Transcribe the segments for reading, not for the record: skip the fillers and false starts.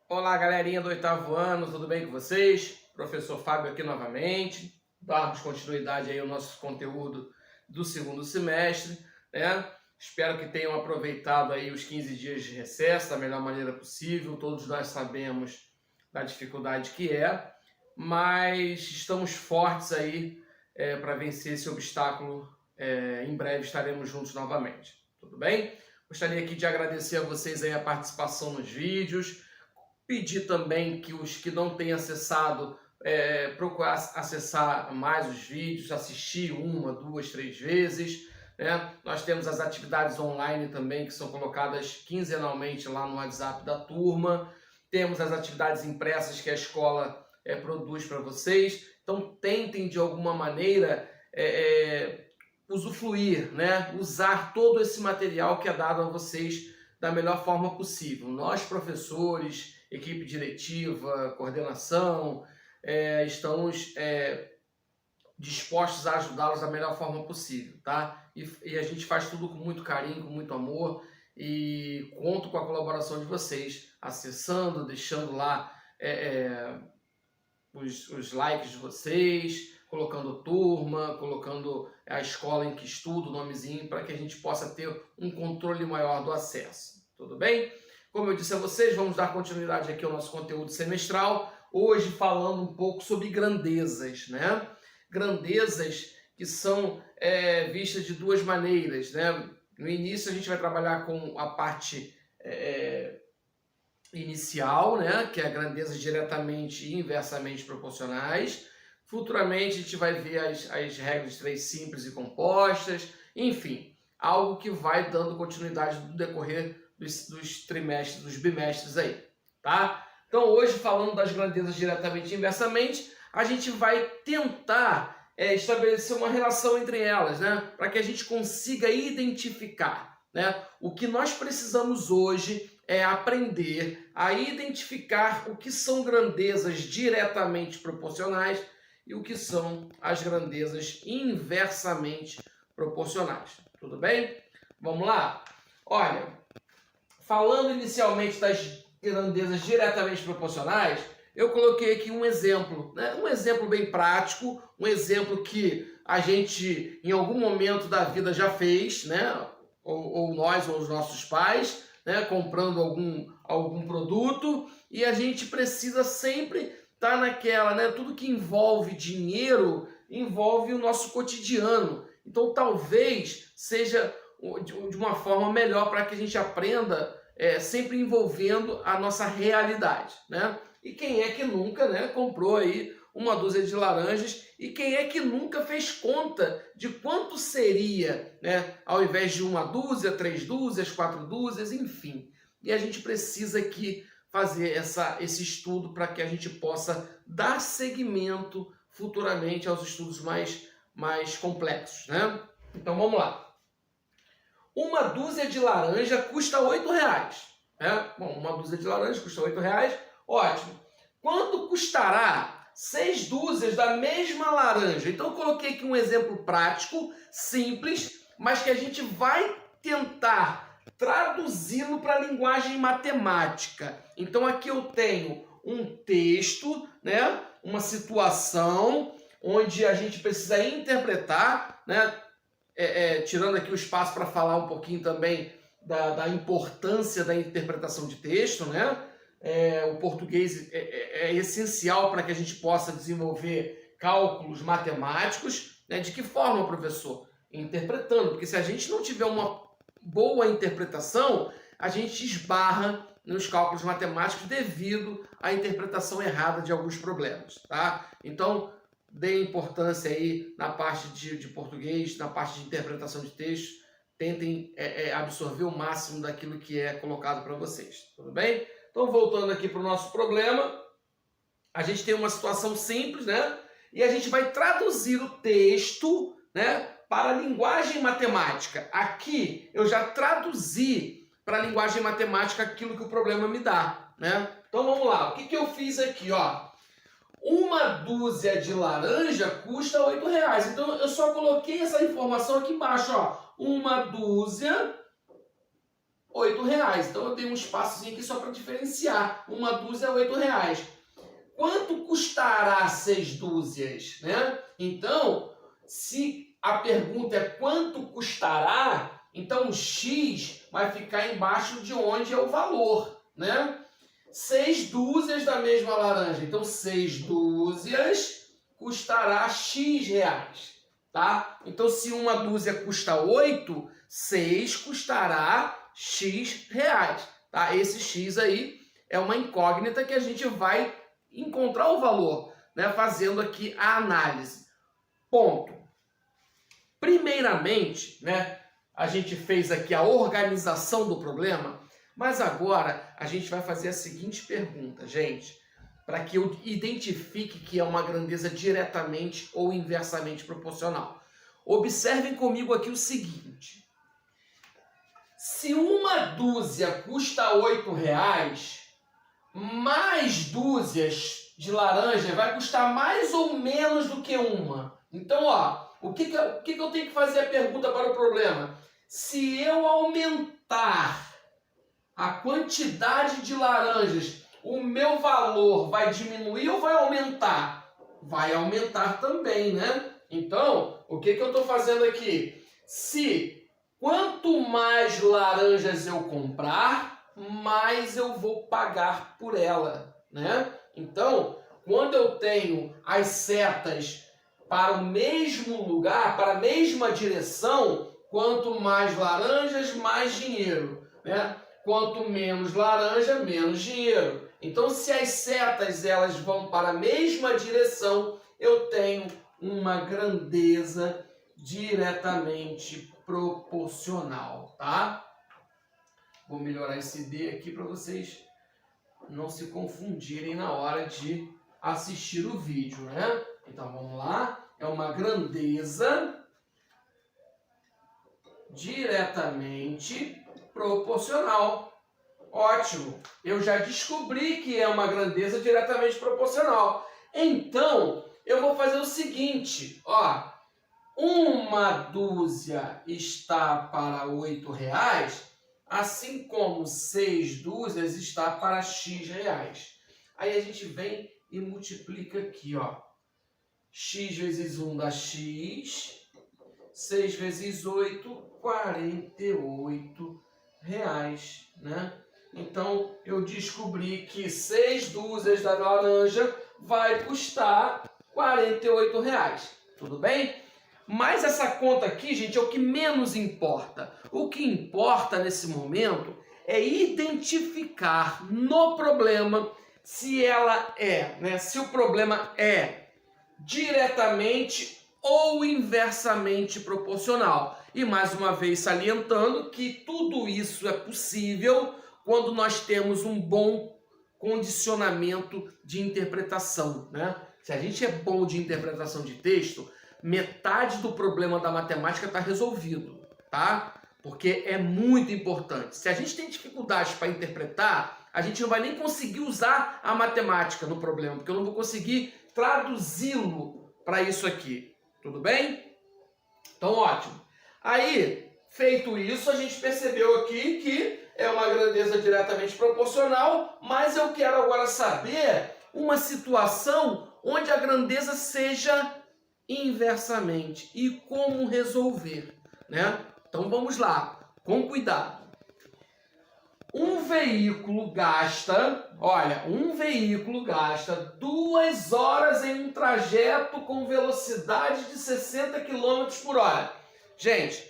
Olá, galerinha do oitavo ano, tudo bem com vocês? Professor Fábio aqui novamente. Darmos continuidade aí ao nosso conteúdo do segundo semestre, né? Espero que tenham aproveitado aí os 15 dias de recesso da melhor maneira possível. Todos nós sabemos da dificuldade que é, mas estamos fortes aí para vencer esse obstáculo. Em breve estaremos juntos novamente, tudo bem? Gostaria aqui de agradecer a vocês aí a participação nos vídeos. Pedir também que os que não têm acessado, procurar acessar mais os vídeos, assistir uma, duas, três vezes, né? Nós temos as atividades online também, que são colocadas quinzenalmente lá no WhatsApp da turma. Temos as atividades impressas que a escola produz para vocês. Então, tentem de alguma maneira usufruir, né? Usar todo esse material que é dado a vocês da melhor forma possível. Nós, professores, equipe diretiva, coordenação, estamos dispostos a ajudá-los da melhor forma possível, tá? E a gente faz tudo com muito carinho, com muito amor, e conto com a colaboração de vocês, acessando, deixando lá os likes de vocês, colocando turma, colocando a escola em que estudo, o nomezinho, para que a gente possa ter um controle maior do acesso, tudo bem? Como eu disse a vocês, vamos dar continuidade aqui ao nosso conteúdo semestral, hoje falando um pouco sobre grandezas, né? Grandezas que são vistas de duas maneiras, né? No início a gente vai trabalhar com a parte inicial, né? Que é a grandeza diretamente e inversamente proporcionais. Futuramente a gente vai ver as regras de três simples e compostas, enfim, algo que vai dando continuidade no decorrer dos trimestres, dos bimestres aí, tá? Então hoje, falando das grandezas diretamente e inversamente, a gente vai tentar estabelecer uma relação entre elas, né? Para que a gente consiga identificar, né? O que nós precisamos hoje é aprender a identificar o que são grandezas diretamente proporcionais e o que são as grandezas inversamente proporcionais. Tudo bem? Vamos lá? Olha, falando inicialmente das grandezas diretamente proporcionais, eu coloquei aqui um exemplo, né? Um exemplo bem prático, um exemplo que a gente em algum momento da vida já fez, né? Ou nós ou os nossos pais, né? Comprando algum produto, e a gente precisa sempre estar naquela, né? Tudo que envolve dinheiro envolve o nosso cotidiano. Então talvez seja de uma forma melhor para que a gente aprenda sempre envolvendo a nossa realidade, né? E quem é que nunca, né, comprou aí uma dúzia de laranjas, e quem é que nunca fez conta de quanto seria, né, ao invés de uma dúzia, 3 dúzias, 4 dúzias, enfim. E a gente precisa aqui fazer esse estudo para que a gente possa dar seguimento futuramente aos estudos mais complexos, né? Então vamos lá. Uma dúzia de laranja custa R$8, né? Bom, uma dúzia de laranja custa R$8, ótimo. Quanto custará 6 dúzias da mesma laranja? Então eu coloquei aqui um exemplo prático, simples, mas que a gente vai tentar traduzi-lo para a linguagem matemática. Então aqui eu tenho um texto, né? Uma situação onde a gente precisa interpretar, né? Tirando aqui o espaço para falar um pouquinho também da importância da interpretação de texto, né? O português é essencial para que a gente possa desenvolver cálculos matemáticos, né? De que forma, professor? Interpretando, porque se a gente não tiver uma boa interpretação, a gente esbarra nos cálculos matemáticos devido à interpretação errada de alguns problemas, tá? Então, dê importância aí na parte de português, na parte de interpretação de texto, tentem absorver o máximo daquilo que é colocado para vocês, tudo bem? Então, voltando aqui para o nosso problema, a gente tem uma situação simples, né? E a gente vai traduzir o texto, né, para a linguagem matemática. Aqui eu já traduzi para a linguagem matemática aquilo que o problema me dá, né? Então vamos lá, o que eu fiz aqui, ó? Uma dúzia de laranja custa R$8. Então eu só coloquei essa informação aqui embaixo, ó. Uma dúzia R$ 8. Então eu dei um espaçozinho aqui só para diferenciar. Uma dúzia é R$ 8. Quanto custará 6 dúzias, né? Então, se a pergunta é quanto custará, então o X vai ficar embaixo de onde é o valor, né? 6 dúzias da mesma laranja. Então, 6 dúzias custará X reais, tá? Então, se uma dúzia custa 8, 6 custará X reais, tá? Esse X aí é uma incógnita que a gente vai encontrar o valor, né? Fazendo aqui a análise. Ponto. Primeiramente, né? A gente fez aqui a organização do problema, mas agora a gente vai fazer a seguinte pergunta, gente, para que eu identifique que é uma grandeza diretamente ou inversamente proporcional. Observem comigo aqui o seguinte: se uma dúzia custa R$ 8, mais dúzias de laranja vai custar mais ou menos do que uma. Então, ó, o que eu tenho que fazer a pergunta para o problema? Se eu aumentar a quantidade de laranjas, o meu valor vai diminuir ou vai aumentar? Vai aumentar também, né? Então, o que eu estou fazendo aqui? Se quanto mais laranjas eu comprar, mais eu vou pagar por ela, né? Então, quando eu tenho as setas para o mesmo lugar, para a mesma direção, quanto mais laranjas, mais dinheiro, né? Quanto menos laranja, menos dinheiro. Então, se as setas elas vão para a mesma direção, eu tenho uma grandeza diretamente proporcional, tá? Vou melhorar esse D aqui para vocês não se confundirem na hora de assistir o vídeo, né? Então, vamos lá. É uma grandeza diretamente proporcional. Ótimo! Eu já descobri que é uma grandeza diretamente proporcional. Então, eu vou fazer o seguinte, ó. Uma dúzia está para R$ 8, assim como 6 dúzias está para X reais. Aí a gente vem e multiplica aqui, ó. X vezes 1 dá X, 6 vezes 8, R$ 48, né? Então, eu descobri que 6 dúzias da laranja vai custar R$ 48. Tudo bem? Mas essa conta aqui, gente, é o que menos importa. O que importa nesse momento é identificar no problema se ela é, né? Se o problema é diretamente ou inversamente proporcional. E mais uma vez salientando que tudo isso é possível quando nós temos um bom condicionamento de interpretação, né? Se a gente é bom de interpretação de texto, metade do problema da matemática está resolvido, tá? Porque é muito importante. Se a gente tem dificuldade para interpretar, a gente não vai nem conseguir usar a matemática no problema, porque eu não vou conseguir traduzi-lo para isso aqui. Tudo bem? Então, ótimo. Aí, feito isso, a gente percebeu aqui que é uma grandeza diretamente proporcional, mas eu quero agora saber uma situação onde a grandeza seja inversamente e como resolver, né? Então vamos lá, com cuidado. Um veículo gasta 2 horas em um trajeto com velocidade de 60 km por hora. Gente,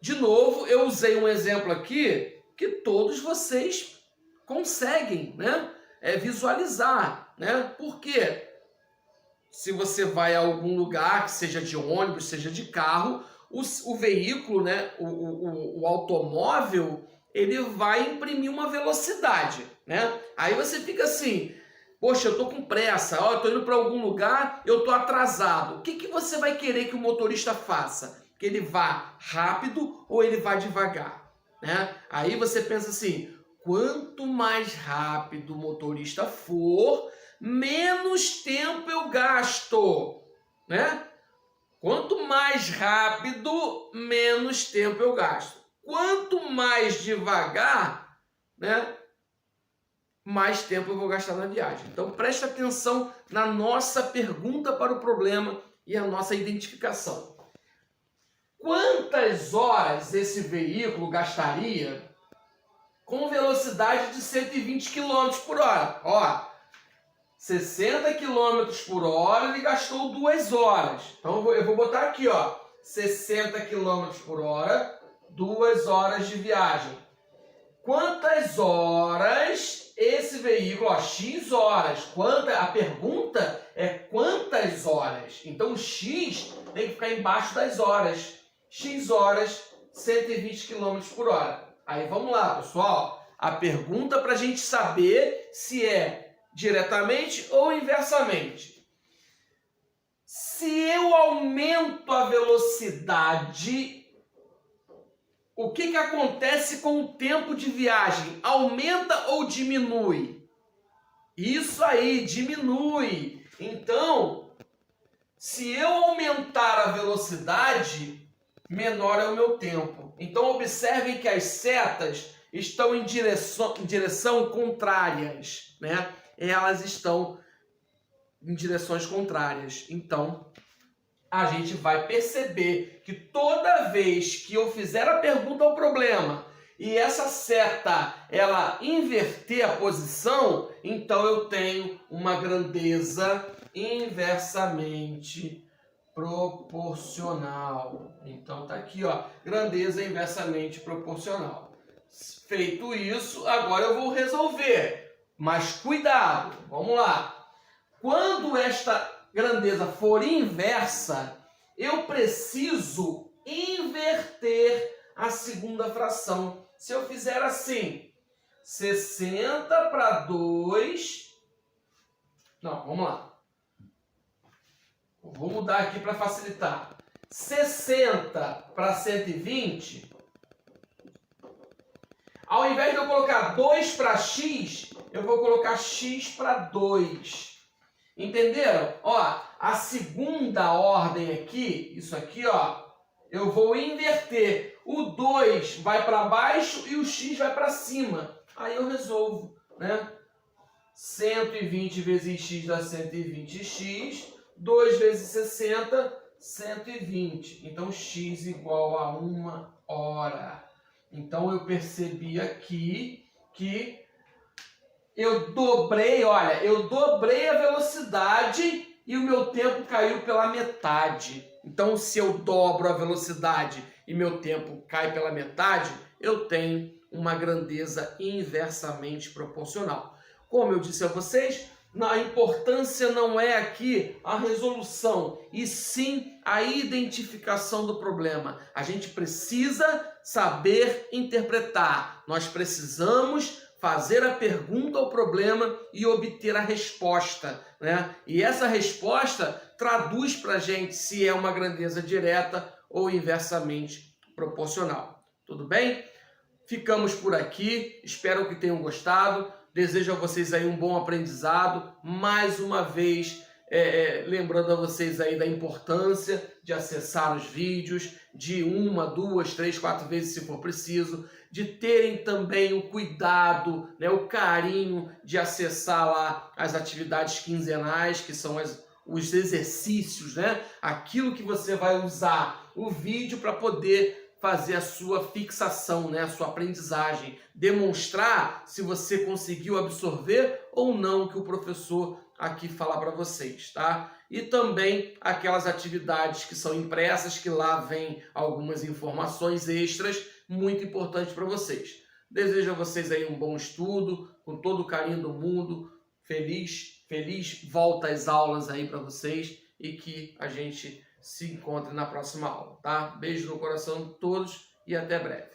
de novo, eu usei um exemplo aqui que todos vocês conseguem, né? Visualizar, né? Por quê? Se você vai a algum lugar, que seja de ônibus, seja de carro, o veículo, né, o automóvel, ele vai imprimir uma velocidade, né? Aí você fica assim, poxa, eu tô com pressa, ó, eu tô indo para algum lugar, eu tô atrasado. O que você vai querer que o motorista faça? Que ele vá rápido ou ele vá devagar, né? Aí você pensa assim, quanto mais rápido o motorista for, menos tempo eu gasto, né? Quanto mais rápido, menos tempo eu gasto. quanto mais devagar, né, mais tempo eu vou gastar na viagem. Então preste atenção na nossa pergunta para o problema e a nossa identificação. Quantas horas esse veículo gastaria com velocidade de 120 km por hora? Ó, 60 km por hora ele gastou 2 horas. Então eu vou botar aqui, ó, 60 km por hora, 2 horas de viagem. Quantas horas esse veículo, ó, X horas, a pergunta é quantas horas. Então o X tem que ficar embaixo das horas. X horas, 120 km por hora. Aí vamos lá, pessoal. A pergunta para a gente saber se é diretamente ou inversamente. Se eu aumento a velocidade, o que acontece com o tempo de viagem? Aumenta ou diminui? Isso aí, diminui. Então, se eu aumentar a velocidade, menor é o meu tempo. Então, observem que as setas estão em direção contrárias, né? Elas estão em direções contrárias. Então, a gente vai perceber que toda vez que eu fizer a pergunta ao problema e essa seta ela inverter a posição, então eu tenho uma grandeza inversamente proporcional. Então tá aqui, ó, grandeza inversamente proporcional. Feito isso, agora eu vou resolver. Mas cuidado, vamos lá. Quando esta grandeza for inversa, eu preciso inverter a segunda fração. Se eu fizer assim, 60 para 2... Não, vamos lá. Vou mudar aqui para facilitar. 60 para 120... Ao invés de eu colocar 2 para x, eu vou colocar x para 2. Entenderam? Ó, a segunda ordem aqui, isso aqui, ó, eu vou inverter. O 2 vai para baixo e o x vai para cima. Aí eu resolvo, né? 120 vezes x dá 120x. 2 vezes 60, 120. Então, x igual a 1 hora. Então, eu percebi aqui que eu dobrei, olha, eu dobrei a velocidade e o meu tempo caiu pela metade. Então, se eu dobro a velocidade e meu tempo cai pela metade, eu tenho uma grandeza inversamente proporcional. Como eu disse a vocês, a importância não é aqui a resolução, e sim a identificação do problema. A gente precisa saber interpretar. Nós precisamos fazer a pergunta ao problema e obter a resposta, né? E essa resposta traduz para a gente se é uma grandeza direta ou inversamente proporcional. Tudo bem? Ficamos por aqui. Espero que tenham gostado. Desejo a vocês aí um bom aprendizado. Mais uma vez, lembrando a vocês aí da importância de acessar os vídeos de 1, 2, 3, 4 vezes se for preciso, de terem também o cuidado, né, o carinho de acessar lá as atividades quinzenais, que são os exercícios, né? Aquilo que você vai usar o vídeo para poder fazer a sua fixação, né? A sua aprendizagem, demonstrar se você conseguiu absorver ou não o que o professor aqui fala para vocês, tá? E também aquelas atividades que são impressas, que lá vem algumas informações extras muito importantes para vocês. Desejo a vocês aí um bom estudo, com todo o carinho do mundo, feliz volta às aulas aí para vocês e que a gente se encontre na próxima aula, tá? Beijo no coração de todos e até breve.